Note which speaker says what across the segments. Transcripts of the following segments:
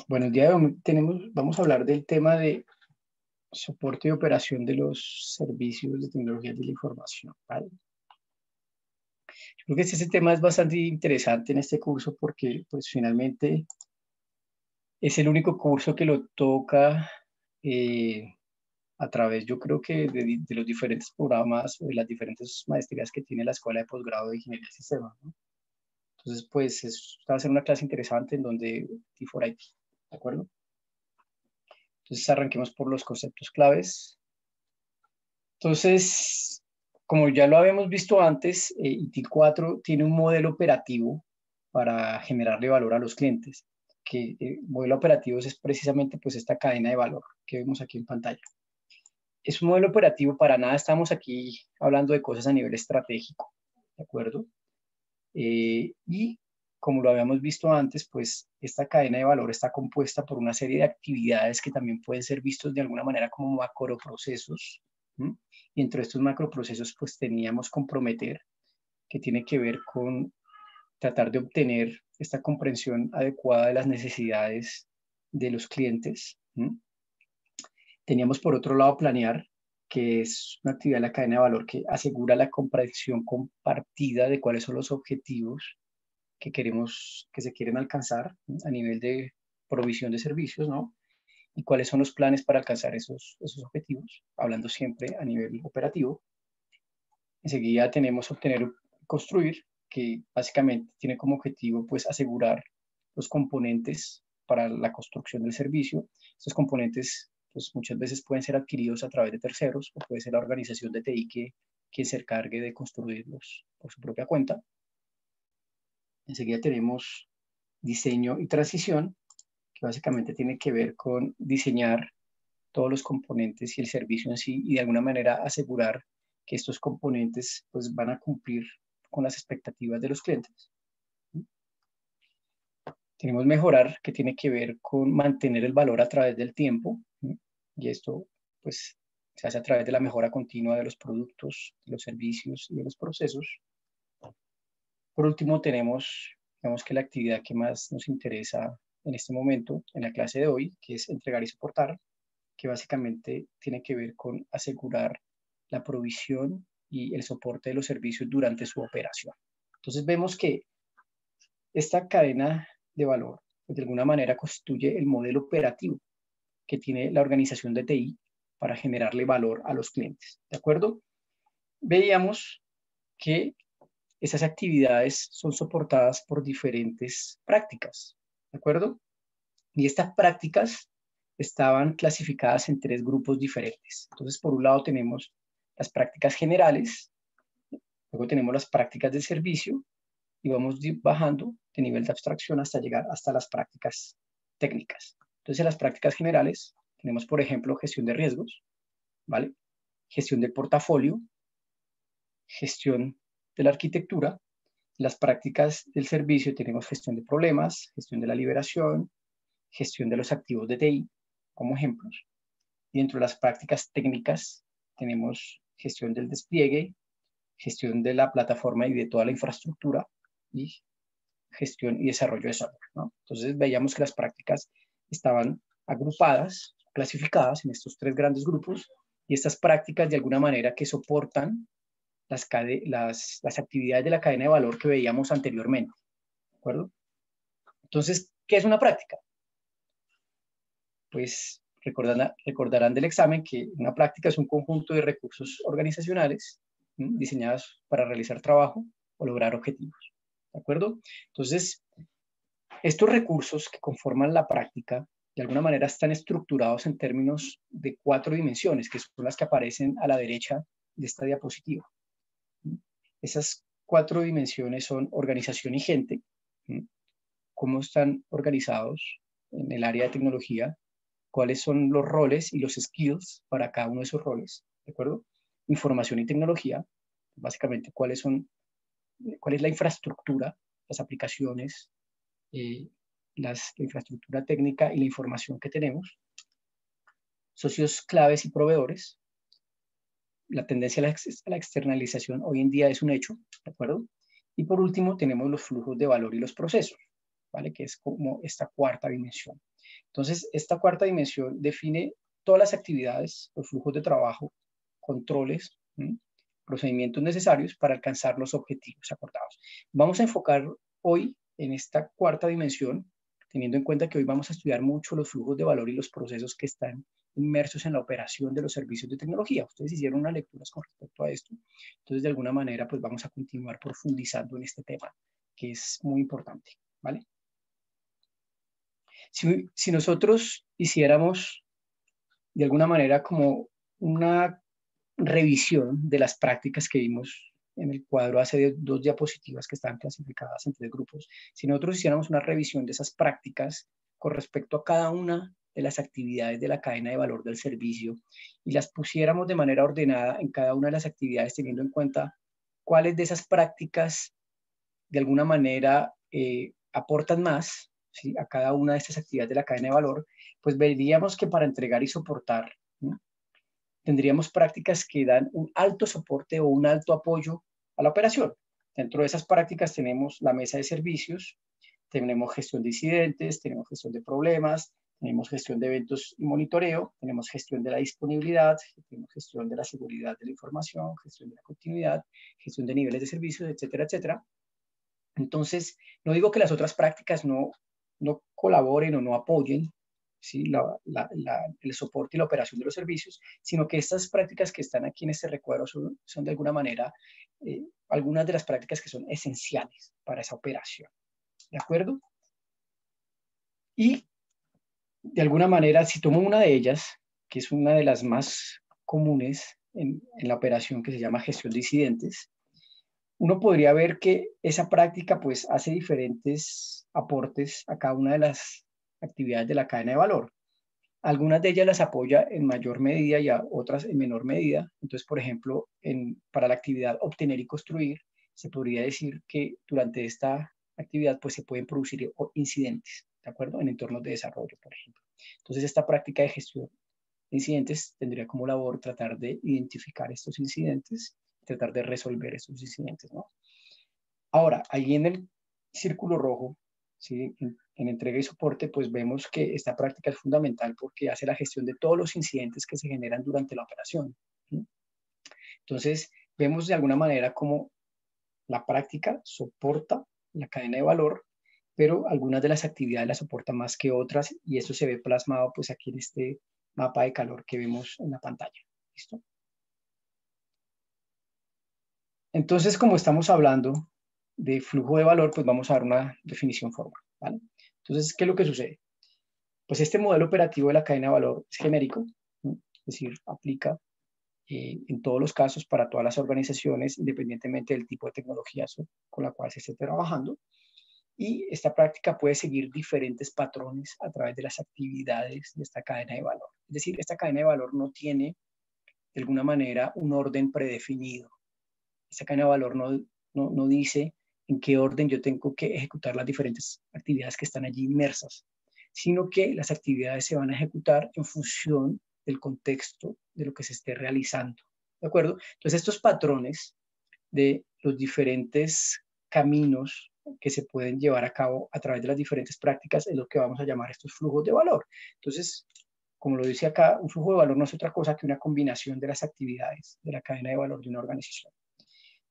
Speaker 1: Bueno, el día de hoy vamos a hablar del tema de soporte y operación de los servicios de tecnologías de la información, ¿vale? Yo creo que ese tema es bastante interesante en este curso porque, pues, finalmente es el único curso que lo toca a través, yo creo que de los diferentes programas o de las diferentes maestrías que tiene la Escuela de Posgrado de Ingeniería de Sistemas, ¿no? Entonces, pues, va a ser una clase interesante en donde T4IT, ¿de acuerdo? Entonces, arranquemos por los conceptos claves. Entonces, como ya lo habíamos visto antes, IT4 tiene un modelo operativo para generarle valor a los clientes, que modelo operativo es precisamente pues esta cadena de valor que vemos aquí en pantalla. Es un modelo operativo, para nada estamos aquí hablando de cosas a nivel estratégico, ¿de acuerdo? Y como lo habíamos visto antes, pues esta cadena de valor está compuesta por una serie de actividades que también pueden ser vistos de alguna manera como macroprocesos. ¿Mm? Y entre estos macroprocesos pues teníamos comprometer, que tiene que ver con tratar de obtener esta comprensión adecuada de las necesidades de los clientes. ¿Mm? Teníamos por otro lado planear, que es una actividad de la cadena de valor que asegura la comprensión compartida de cuáles son los objetivos que se quieren alcanzar a nivel de provisión de servicios, ¿no? Y cuáles son los planes para alcanzar esos objetivos, hablando siempre a nivel operativo. Enseguida tenemos obtener, construir, que básicamente tiene como objetivo pues asegurar los componentes para la construcción del servicio. Estos componentes pues muchas veces pueden ser adquiridos a través de terceros o puede ser la organización de TI que se encargue de construirlos por su propia cuenta. Enseguida tenemos diseño y transición, que básicamente tiene que ver con diseñar todos los componentes y el servicio en sí y de alguna manera asegurar que estos componentes pues van a cumplir con las expectativas de los clientes. Tenemos mejorar, que tiene que ver con mantener el valor a través del tiempo, y esto pues se hace a través de la mejora continua de los productos, de los servicios y de los procesos. Por último tenemos, digamos que la actividad que más nos interesa en este momento, en la clase de hoy, que es entregar y soportar, que básicamente tiene que ver con asegurar la provisión y el soporte de los servicios durante su operación. Entonces vemos que esta cadena de valor, pues, de alguna manera constituye el modelo operativo que tiene la organización de TI para generarle valor a los clientes. ¿De acuerdo? Veíamos que esas actividades son soportadas por diferentes prácticas. ¿De acuerdo? Y estas prácticas estaban clasificadas en 3 grupos diferentes. Entonces, por un lado tenemos las prácticas generales, luego tenemos las prácticas de servicio y vamos bajando de nivel de abstracción hasta llegar hasta las prácticas técnicas. Entonces, en las prácticas generales tenemos, por ejemplo, gestión de riesgos, ¿vale? Gestión del portafolio, gestión de la arquitectura. Las prácticas del servicio tenemos gestión de problemas, gestión de la liberación, gestión de los activos de TI, como ejemplos. Y dentro de las prácticas técnicas tenemos gestión del despliegue, gestión de la plataforma y de toda la infraestructura y gestión y desarrollo de software, ¿no? Entonces veíamos que las prácticas estaban agrupadas, clasificadas en estos 3 grandes grupos, y estas prácticas de alguna manera que soportan las actividades de la cadena de valor que veíamos anteriormente, ¿de acuerdo? Entonces, ¿qué es una práctica? Pues recordarán del examen que una práctica es un conjunto de recursos organizacionales diseñados para realizar trabajo o lograr objetivos, ¿de acuerdo? Entonces, estos recursos que conforman la práctica, de alguna manera están estructurados en términos de 4 dimensiones, que son las que aparecen a la derecha de esta diapositiva. Esas 4 dimensiones son organización y gente, cómo están organizados en el área de tecnología, cuáles son los roles y los skills para cada uno de esos roles, ¿de acuerdo? Información y tecnología, básicamente cuál es la infraestructura, las aplicaciones, la infraestructura técnica y la información que tenemos. Socios claves y proveedores. La tendencia a la externalización hoy en día es un hecho, ¿de acuerdo? Y por último tenemos los flujos de valor y los procesos, ¿vale? Que es como esta 4ª dimensión. Entonces, esta cuarta dimensión define todas las actividades, los flujos de trabajo, controles, procedimientos necesarios para alcanzar los objetivos acordados. Vamos a enfocar hoy en esta cuarta dimensión, teniendo en cuenta que hoy vamos a estudiar mucho los flujos de valor y los procesos que están inmersos en la operación de los servicios de tecnología. Ustedes hicieron unas lecturas con respecto a esto. Entonces, de alguna manera, pues vamos a continuar profundizando en este tema, que es muy importante, ¿vale? Si nosotros hiciéramos de alguna manera como una revisión de las prácticas que vimos en el cuadro hace dos diapositivas que están clasificadas en 3 grupos, si nosotros hiciéramos una revisión de esas prácticas con respecto a cada una de las actividades de la cadena de valor del servicio y las pusiéramos de manera ordenada en cada una de las actividades teniendo en cuenta cuáles de esas prácticas de alguna manera aportan más, ¿sí?, a cada una de estas actividades de la cadena de valor, pues veríamos que para entregar y soportar, ¿sí?, tendríamos prácticas que dan un alto soporte o un alto apoyo a la operación. Dentro de esas prácticas tenemos la mesa de servicios, tenemos gestión de incidentes, tenemos gestión de problemas, tenemos gestión de eventos y monitoreo, tenemos gestión de la disponibilidad, tenemos gestión de la seguridad de la información, gestión de la continuidad, gestión de niveles de servicios, etcétera, etcétera. Entonces, no digo que las otras prácticas no colaboren o no apoyen, ¿sí?, el soporte y la operación de los servicios, sino que estas prácticas que están aquí en este recuadro son de alguna manera algunas de las prácticas que son esenciales para esa operación. ¿De acuerdo? Y de alguna manera, si tomo una de ellas, que es una de las más comunes en la operación que se llama gestión de incidentes, uno podría ver que esa práctica pues hace diferentes aportes a cada una de las actividades de la cadena de valor. Algunas de ellas las apoya en mayor medida y a otras en menor medida. Entonces, por ejemplo, para la actividad obtener y construir, se podría decir que durante esta actividad pues se pueden producir incidentes, ¿de acuerdo? En entornos de desarrollo, por ejemplo. Entonces, esta práctica de gestión de incidentes tendría como labor tratar de identificar estos incidentes, tratar de resolver estos incidentes, ¿no? Ahora, ahí en el círculo rojo, ¿sí?, en entrega y soporte, pues vemos que esta práctica es fundamental porque hace la gestión de todos los incidentes que se generan durante la operación, ¿sí? Entonces, vemos de alguna manera cómo la práctica soporta la cadena de valor, pero algunas de las actividades las soportan más que otras y eso se ve plasmado pues aquí en este mapa de calor que vemos en la pantalla. ¿Listo? Entonces, como estamos hablando de flujo de valor, pues vamos a dar una definición formal, ¿vale? Entonces, ¿qué es lo que sucede? Pues este modelo operativo de la cadena de valor es genérico, ¿sí?, es decir, aplica en todos los casos para todas las organizaciones, independientemente del tipo de tecnología con la cual se esté trabajando. Y esta práctica puede seguir diferentes patrones a través de las actividades de esta cadena de valor. Es decir, esta cadena de valor no tiene, de alguna manera, un orden predefinido. Esta cadena de valor no dice en qué orden yo tengo que ejecutar las diferentes actividades que están allí inmersas, sino que las actividades se van a ejecutar en función del contexto de lo que se esté realizando. ¿De acuerdo? Entonces, estos patrones de los diferentes caminos que se pueden llevar a cabo a través de las diferentes prácticas es lo que vamos a llamar estos flujos de valor. Entonces, como lo dice acá, un flujo de valor no es otra cosa que una combinación de las actividades de la cadena de valor de una organización.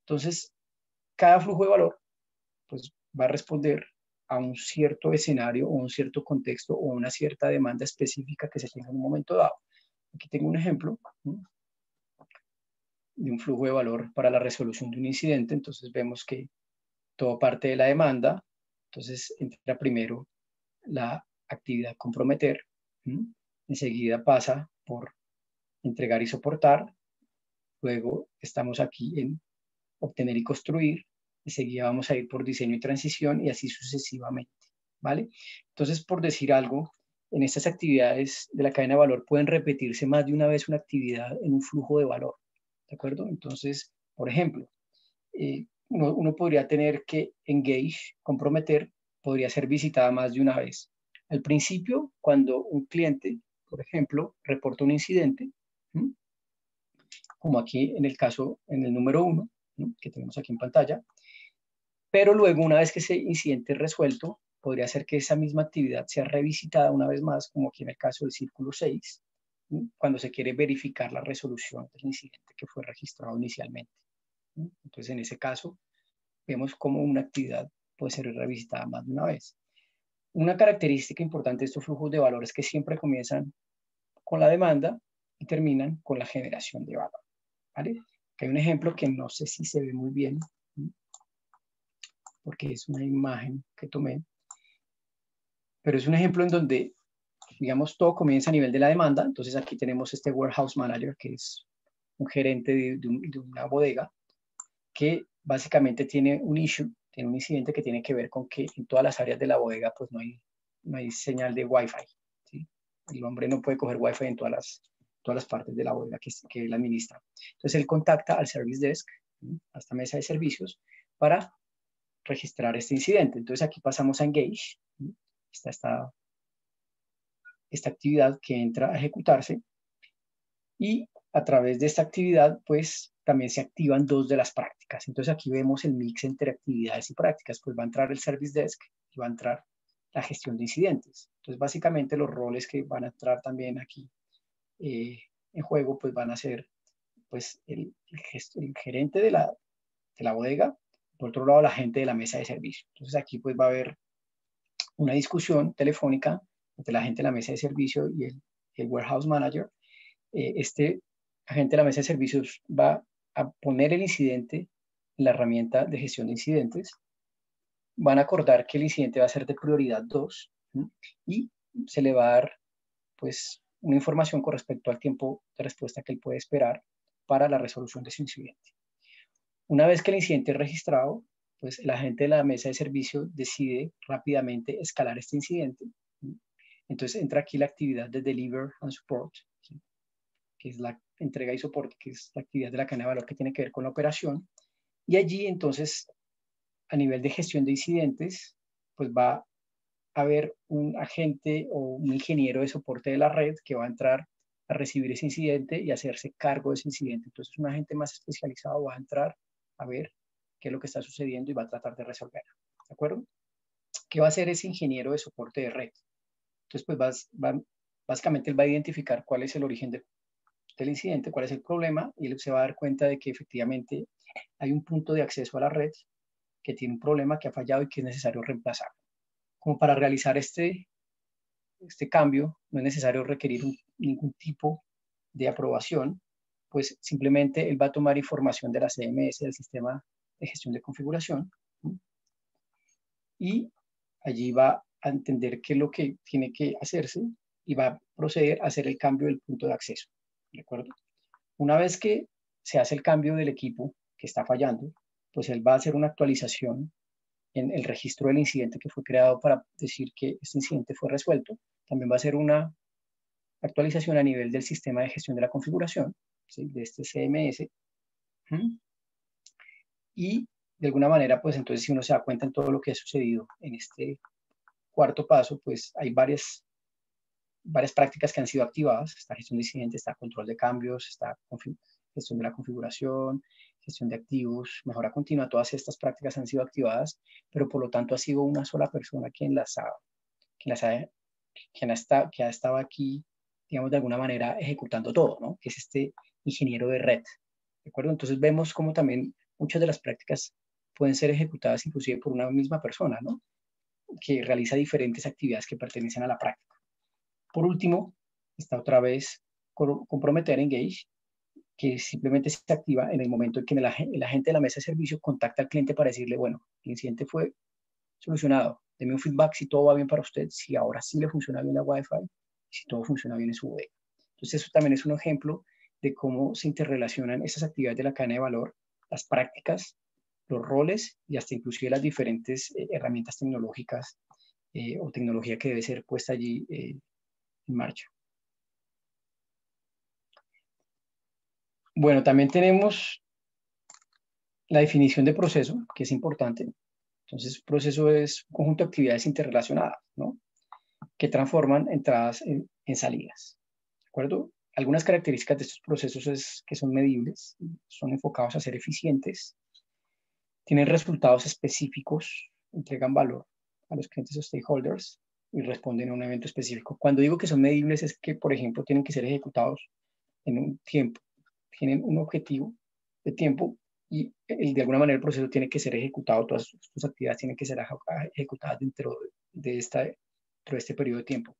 Speaker 1: Entonces, cada flujo de valor pues, va a responder a un cierto escenario o un cierto contexto o una cierta demanda específica que se tenga en un momento dado. Aquí tengo un ejemplo, ¿no?, de un flujo de valor para la resolución de un incidente. Entonces vemos que todo parte de la demanda. Entonces entra primero la actividad comprometer, enseguida pasa por entregar y soportar, luego estamos aquí en obtener y construir, enseguida vamos a ir por diseño y transición y así sucesivamente, ¿vale? Entonces, por decir algo, en estas actividades de la cadena de valor pueden repetirse más de una vez una actividad en un flujo de valor, ¿de acuerdo? Entonces, por ejemplo, uno podría tener que engage, comprometer, podría ser visitada más de una vez. Al principio, cuando un cliente, por ejemplo, reporta un incidente, ¿sí?, como aquí en el caso, en el número 1, ¿no?, que tenemos aquí en pantalla, pero luego una vez que ese incidente es resuelto, podría ser que esa misma actividad sea revisitada una vez más, como aquí en el caso del círculo 6, cuando se quiere verificar la resolución del incidente que fue registrado inicialmente. Entonces, en ese caso, vemos cómo una actividad puede ser revisitada más de una vez. Una característica importante de estos flujos de valor es que siempre comienzan con la demanda y terminan con la generación de valor. ¿Vale? Aquí hay un ejemplo que no sé si se ve muy bien, porque es una imagen que tomé, pero es un ejemplo en donde, digamos, todo comienza a nivel de la demanda. Entonces aquí tenemos este warehouse manager, que es un gerente de una bodega, que básicamente tiene un issue, tiene un incidente que tiene que ver con que en todas las áreas de la bodega pues no hay señal de Wi-Fi. ¿Sí? El hombre no puede coger Wi-Fi en todas las partes de la bodega que él administra. Entonces él contacta al service desk, a esta mesa de servicios, para registrar este incidente. Entonces aquí pasamos a Engage, esta actividad que entra a ejecutarse, y a través de esta actividad pues también se activan dos de las prácticas. Entonces aquí vemos el mix entre actividades y prácticas, pues va a entrar el service desk y va a entrar la gestión de incidentes. Entonces básicamente los roles que van a entrar también aquí en juego pues van a ser pues el gerente de la bodega, por otro lado la gente de la mesa de servicio. Entonces aquí pues va a haber una discusión telefónica entre la gente de la mesa de servicio y el warehouse manager. Este agente de la mesa de servicios va a poner el incidente en la herramienta de gestión de incidentes. Van a acordar que el incidente va a ser de prioridad 2 y se le va a dar pues una información con respecto al tiempo de respuesta que él puede esperar para la resolución de su incidente. Una vez que el incidente es registrado, pues el agente de la mesa de servicio decide rápidamente escalar este incidente. Entonces entra aquí la actividad de Deliver and Support, ¿sí? Que es la entrega y soporte, que es la actividad de la cadena de valor que tiene que ver con la operación. Y allí entonces, a nivel de gestión de incidentes, pues va a haber un agente o un ingeniero de soporte de la red que va a entrar a recibir ese incidente y hacerse cargo de ese incidente. Entonces un agente más especializado va a entrar a ver qué es lo que está sucediendo y va a tratar de resolverlo. ¿De acuerdo? ¿Qué va a hacer ese ingeniero de soporte de red? Entonces, pues básicamente él va a identificar cuál es el origen del incidente, cuál es el problema, y él se va a dar cuenta de que efectivamente hay un punto de acceso a la red que tiene un problema, que ha fallado y que es necesario reemplazarlo. Como para realizar este cambio, no es necesario requerir ningún tipo de aprobación, pues simplemente él va a tomar información de la CMS, del sistema de gestión de configuración, y allí va a entender qué es lo que tiene que hacerse y va a proceder a hacer el cambio del punto de acceso. ¿De acuerdo? Una vez que se hace el cambio del equipo que está fallando, pues él va a hacer una actualización en el registro del incidente que fue creado para decir que este incidente fue resuelto. También va a hacer una actualización a nivel del sistema de gestión de la configuración, ¿sí? De este CMS. Y de alguna manera, pues entonces si uno se da cuenta en todo lo que ha sucedido en este cuarto paso, pues hay varias prácticas que han sido activadas. Está gestión de incidentes, está control de cambios, está gestión de la configuración, gestión de activos, mejora continua. Todas estas prácticas han sido activadas, pero por lo tanto ha sido una sola persona quien ha estado aquí, digamos, de alguna manera ejecutando todo, ¿no? Que es este ingeniero de red. ¿De acuerdo? Entonces vemos cómo también muchas de las prácticas pueden ser ejecutadas inclusive por una misma persona, ¿no? Que realiza diferentes actividades que pertenecen a la práctica. Por último, está otra vez comprometer Engage, que simplemente se activa en el momento en que el agente de la mesa de servicio contacta al cliente para decirle, bueno, el incidente fue solucionado, deme un feedback si todo va bien para usted, si ahora sí le funciona bien la Wi-Fi, si todo funciona bien en su bodega. Entonces eso también es un ejemplo de cómo se interrelacionan esas actividades de la cadena de valor, las prácticas, los roles y hasta inclusive las diferentes herramientas tecnológicas o tecnología que debe ser puesta allí en marcha. Bueno, también tenemos la definición de proceso, que es importante. Entonces, proceso es un conjunto de actividades interrelacionadas, ¿no? Que transforman entradas en salidas. ¿De acuerdo? Algunas características de estos procesos es que son medibles, son enfocados a ser eficientes, tienen resultados específicos, entregan valor. a los clientes o stakeholders y responden a un evento específico. Cuando digo que son medibles es que, por ejemplo, tienen que ser ejecutados en un tiempo, tienen un objetivo de tiempo y de alguna manera el proceso tiene que ser ejecutado, todas sus actividades tienen que ser ejecutadas dentro de este periodo de tiempo.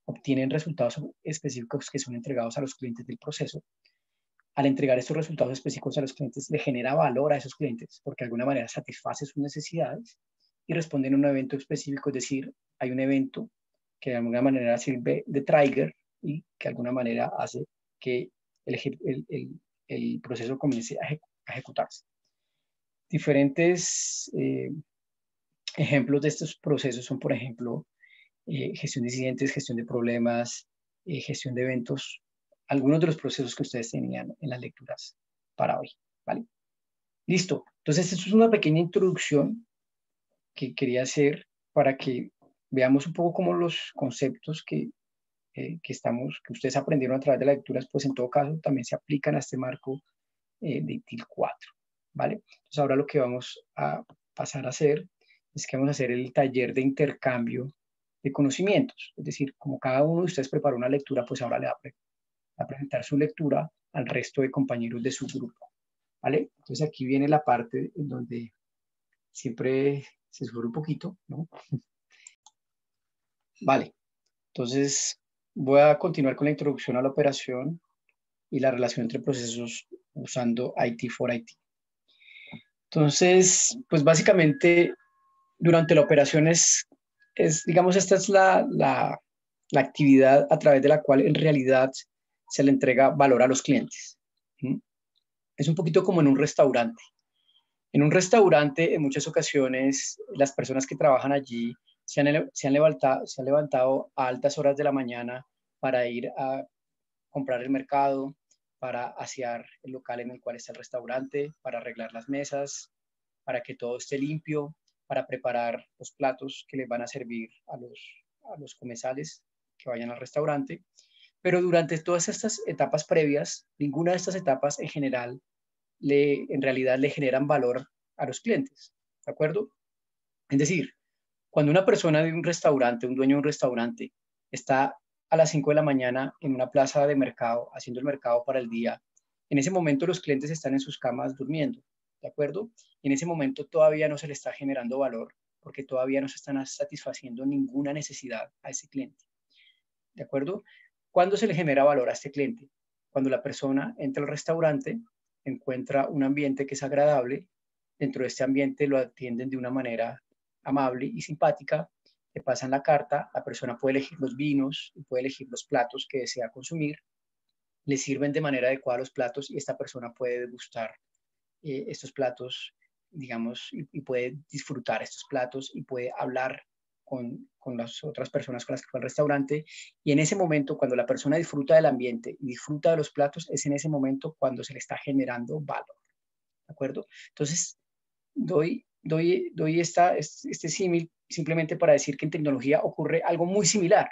Speaker 1: Obtienen resultados específicos que son entregados a los clientes del proceso. Al entregar estos resultados específicos a los clientes, le genera valor a esos clientes porque de alguna manera satisface sus necesidades y responden a un evento específico, es decir, hay un evento que de alguna manera sirve de trigger y que de alguna manera hace que el proceso comience a ejecutarse. Diferentes ejemplos de estos procesos son, por ejemplo, gestión de incidentes, gestión de problemas, gestión de eventos, algunos de los procesos que ustedes tenían en las lecturas para hoy, ¿vale? Listo. Entonces, esto es una pequeña introducción que quería hacer para que veamos un poco cómo los conceptos que ustedes aprendieron a través de las lecturas, pues en todo caso también se aplican a este marco de TIL 4, ¿vale? Entonces ahora lo que vamos a pasar a hacer es que vamos a hacer el taller de intercambio de conocimientos, es decir, como cada uno de ustedes preparó una lectura, pues ahora le va a presentar su lectura al resto de compañeros de su grupo, ¿vale? Entonces aquí viene la parte en donde siempre se sufre un poquito, ¿no? Vale, entonces voy a continuar con la introducción a la operación y la relación entre procesos usando IT for IT. Entonces, pues básicamente durante la operación digamos, esta es la actividad a través de la cual en realidad se le entrega valor a los clientes. ¿Sí? Es un poquito como en un restaurante. En un restaurante, en muchas ocasiones, las personas que trabajan allí se han levantado a altas horas de la mañana para ir a comprar el mercado, para asear el local en el cual está el restaurante, para arreglar las mesas, para que todo esté limpio, para preparar los platos que les van a servir a los comensales que vayan al restaurante. Pero durante todas estas etapas previas, ninguna de estas etapas en general en realidad le generan valor a los clientes, ¿de acuerdo? Es decir, cuando una persona de un restaurante, un dueño de un restaurante, está a las 5 de la mañana en una plaza de mercado, haciendo el mercado para el día, en ese momento los clientes están en sus camas durmiendo, ¿de acuerdo? Y en ese momento todavía no se le está generando valor porque todavía no se están satisfaciendo ninguna necesidad a ese cliente, ¿de acuerdo? ¿Cuándo se le genera valor a este cliente? Cuando la persona entra al restaurante, encuentra un ambiente que es agradable, dentro de este ambiente lo atienden de una manera amable y simpática, le pasan la carta, la persona puede elegir los vinos y puede elegir los platos que desea consumir, le sirven de manera adecuada los platos y esta persona puede degustar estos platos, digamos, y puede disfrutar estos platos y puede hablar con las otras personas con las que fue al restaurante. Y en ese momento, cuando la persona disfruta del ambiente y disfruta de los platos, es en ese momento cuando se le está generando valor. ¿De acuerdo? Entonces, doy este símil simplemente para decir que en tecnología ocurre algo muy similar.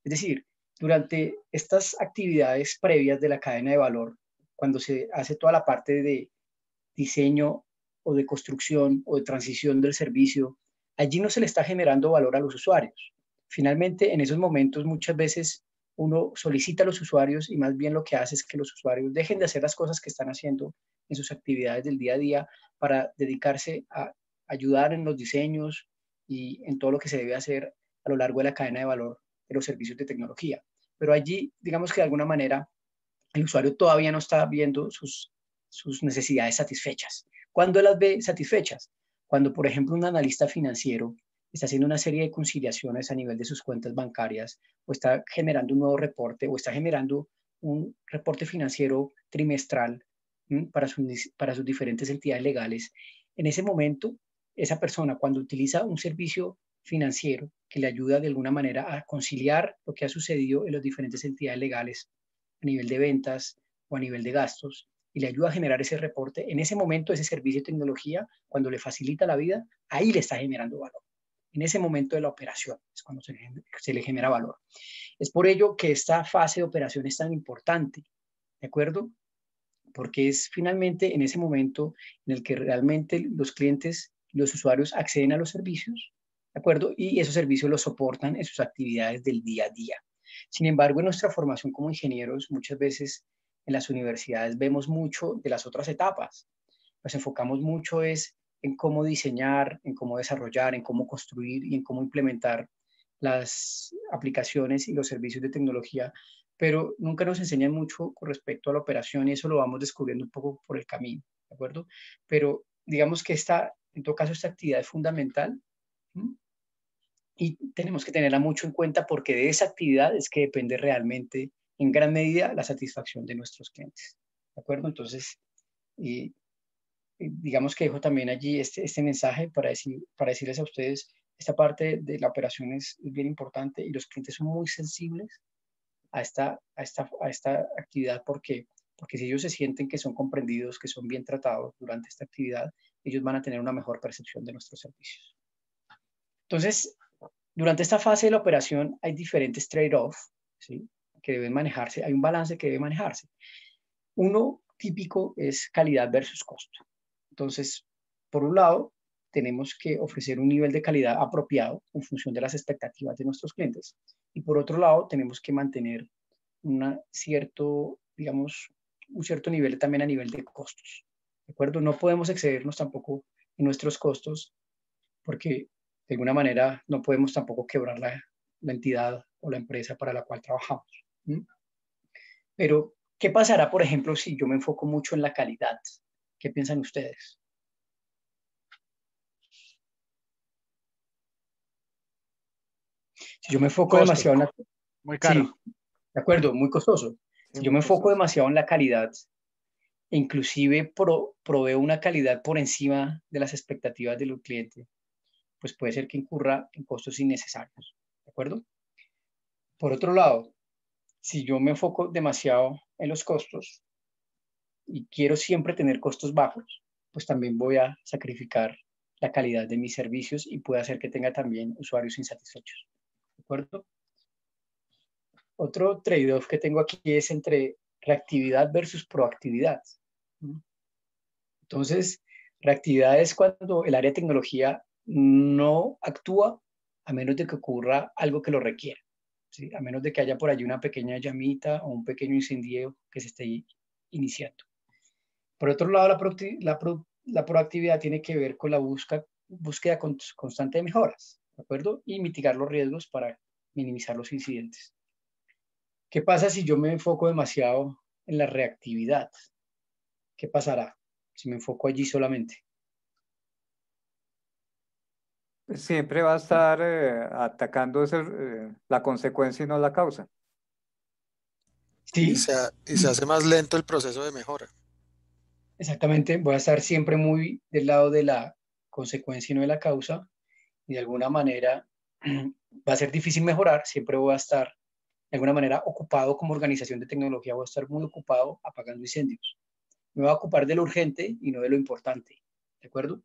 Speaker 1: Es decir, durante estas actividades previas de la cadena de valor, cuando se hace toda la parte de diseño o de construcción o de transición del servicio, allí no se le está generando valor a los usuarios. Finalmente, en esos momentos muchas veces uno solicita a los usuarios y más bien lo que hace es que los usuarios dejen de hacer las cosas que están haciendo en sus actividades del día a día para dedicarse a ayudar en los diseños y en todo lo que se debe hacer a lo largo de la cadena de valor de los servicios de tecnología. Pero allí, digamos que de alguna manera, el usuario todavía no está viendo sus necesidades satisfechas. ¿Cuándo las ve satisfechas? Cuando, por ejemplo, un analista financiero está haciendo una serie de conciliaciones a nivel de sus cuentas bancarias o está generando un nuevo reporte o está generando un reporte financiero trimestral para sus diferentes entidades legales. En ese momento, esa persona, cuando utiliza un servicio financiero que le ayuda de alguna manera a conciliar lo que ha sucedido en las diferentes entidades legales a nivel de ventas o a nivel de gastos, y le ayuda a generar ese reporte, en ese momento ese servicio de tecnología, cuando le facilita la vida, ahí le está generando valor. En ese momento de la operación es cuando se le genera valor. Es por ello que esta fase de operación es tan importante, ¿de acuerdo? Porque es finalmente en ese momento en el que realmente los clientes, los usuarios acceden a los servicios ¿de acuerdo? Y esos servicios los soportan en sus actividades del día a día. Sin embargo, en nuestra formación como ingenieros, muchas veces en las universidades vemos mucho de las otras etapas. Nos enfocamos mucho es en cómo diseñar, en cómo desarrollar, en cómo construir y en cómo implementar las aplicaciones y los servicios de tecnología, pero nunca nos enseñan mucho con respecto a la operación y eso lo vamos descubriendo un poco por el camino, ¿de acuerdo? Pero digamos que en todo caso, esta actividad es fundamental. ¿Mm? Y tenemos que tenerla mucho en cuenta porque de esa actividad es que depende realmente, en gran medida, la satisfacción de nuestros clientes. ¿De acuerdo? Entonces, digamos que dejo también allí este mensaje para decirles a ustedes, esta parte de la operación es bien importante y los clientes son muy sensibles a esta actividad porque si ellos se sienten que son comprendidos, que son bien tratados durante esta actividad, ellos van a tener una mejor percepción de nuestros servicios. Entonces, durante esta fase de la operación hay diferentes trade-offs, ¿sí?, que deben manejarse, hay un balance que debe manejarse. Uno típico es calidad versus costo. Entonces, por un lado, tenemos que ofrecer un nivel de calidad apropiado en función de las expectativas de nuestros clientes. Y por otro lado, tenemos que mantener digamos, un cierto nivel también a nivel de costos. ¿De acuerdo? No podemos excedernos tampoco en nuestros costos porque de alguna manera no podemos tampoco quebrar la entidad o la empresa para la cual trabajamos. ¿Mm? Pero, ¿qué pasará, por ejemplo, si yo me enfoco mucho en la calidad? ¿Qué piensan ustedes? Si yo me enfoco
Speaker 2: Costo,
Speaker 1: demasiado en la...
Speaker 2: muy
Speaker 1: Sí,
Speaker 2: caro.
Speaker 1: de acuerdo, muy costoso.
Speaker 2: Sí,
Speaker 1: Si yo
Speaker 2: muy
Speaker 1: me enfoco
Speaker 2: costoso.
Speaker 1: demasiado en la calidad, e inclusive proveo una calidad por encima de las expectativas del cliente, pues puede ser que incurra en costos innecesarios. ¿De acuerdo? Por otro lado, si yo me enfoco demasiado en los costos y quiero siempre tener costos bajos, pues también voy a sacrificar la calidad de mis servicios y puede hacer que tenga también usuarios insatisfechos. ¿De acuerdo? Otro trade-off que tengo aquí es entre reactividad versus proactividad. Entonces, reactividad es cuando el área de tecnología no actúa a menos de que ocurra algo que lo requiera, ¿sí? A menos de que haya por allí una pequeña llamita o un pequeño incendio que se esté iniciando. Por otro lado, la proactividad tiene que ver con la búsqueda constante de mejoras, ¿de acuerdo? Y mitigar los riesgos para minimizar los incidentes. ¿Qué pasa si yo me enfoco demasiado en la reactividad? ¿Qué pasará si me enfoco allí solamente?
Speaker 2: Siempre va a estar atacando la consecuencia y no la causa.
Speaker 3: Y
Speaker 1: Sí,
Speaker 3: se hace más lento el proceso de mejora.
Speaker 1: exactamente. Voy a estar siempre muy del lado de la consecuencia y no de la causa. Y de alguna manera va a ser difícil mejorar. Siempre voy a estar de alguna manera ocupado como organización de tecnología. Voy a estar muy ocupado apagando incendios. Me voy a ocupar de lo urgente y no de lo importante. ¿De acuerdo?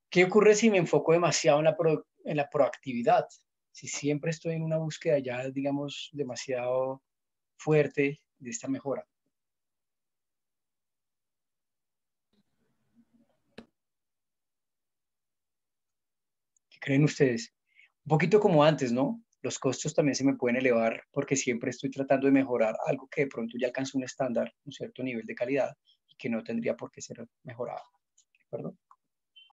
Speaker 1: ¿Qué ocurre si me enfoco demasiado en la proactividad? Si siempre estoy en una búsqueda ya, digamos, demasiado fuerte de esta mejora. ¿Qué creen ustedes? Un poquito como antes, ¿no? Los costos también se me pueden elevar porque siempre estoy tratando de mejorar algo que de pronto ya alcanzó un estándar, un cierto nivel de calidad y que no tendría por qué ser mejorado. ¿De acuerdo?